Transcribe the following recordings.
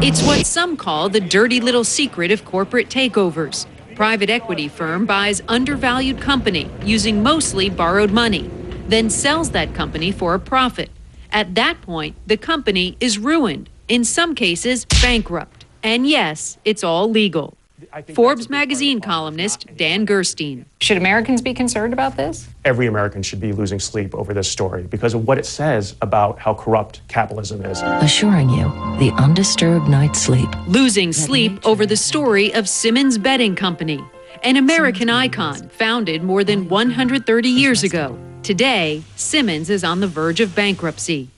It's what some call the dirty little secret of corporate takeovers. Private equity firm buys undervalued company using mostly borrowed money, then sells that company for a profit. At that point, the company is ruined, in some cases bankrupt. And yes, it's all legal. Forbes magazine columnist Dan Gerstein. Should Americans be concerned about this? Every American should be losing sleep over this story because of what it says about how corrupt capitalism is. Assuring you the undisturbed night's sleep. Losing sleep over the story of Simmons Betting Company, an American icon founded more than 130 years ago. Today, Simmons is on the verge of bankruptcy.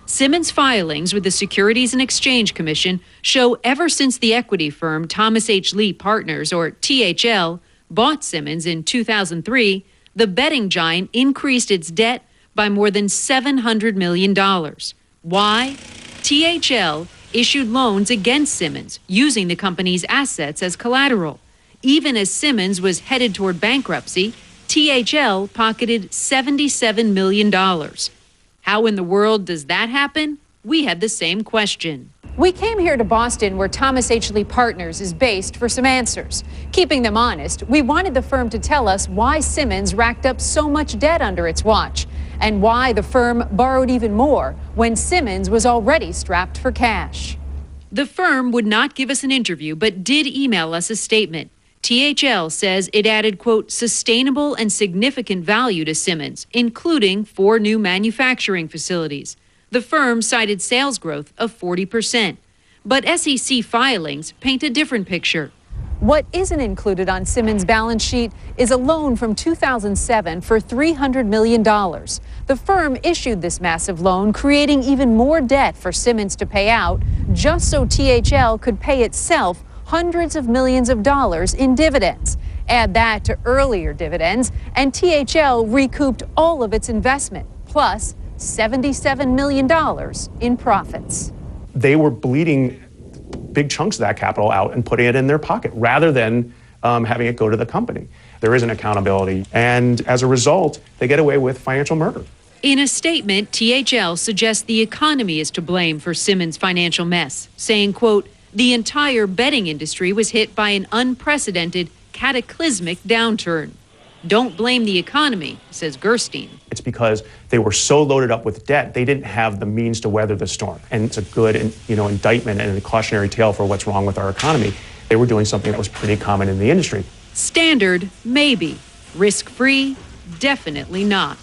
Simmons' filings with the Securities and Exchange Commission show ever since the equity firm Thomas H. Lee Partners, or THL, bought Simmons in 2003, the betting giant increased its debt by more than $700 million. Why? THL issued loans against Simmons, using the company's assets as collateral. Even as Simmons was headed toward bankruptcy, THL pocketed $77 million. How in the world does that happen? We had the same question. We came here to Boston, where Thomas H. Lee Partners is based, for some answers. Keeping them honest, we wanted the firm to tell us why Simmons racked up so much debt under its watch, and why the firm borrowed even more when Simmons was already strapped for cash. The firm would not give us an interview, but did email us a statement. THL says it added, quote, sustainable and significant value to Simmons, including 4 new manufacturing facilities. The firm cited sales growth of 40%. But SEC filings paint a different picture. What isn't included on Simmons' balance sheet is a loan from 2007 for $300 million. The firm issued this massive loan, creating even more debt for Simmons to pay out, just so THL could pay itself hundreds of millions of dollars in dividends. Add that to earlier dividends, and THL recouped all of its investment, plus $77 million in profits. They were bleeding big chunks of that capital out and putting it in their pocket rather than having it go to the company. There isn't accountability, and as a result, they get away with financial murder. In a statement, THL suggests the economy is to blame for Simmons' financial mess, saying, quote, the entire betting industry was hit by an unprecedented, cataclysmic downturn. Don't blame the economy, says Gerstein. It's because they were so loaded up with debt, they didn't have the means to weather the storm. And it's a good, indictment and a cautionary tale for what's wrong with our economy. They were doing something that was pretty common in the industry. Standard, maybe. Risk-free, definitely not.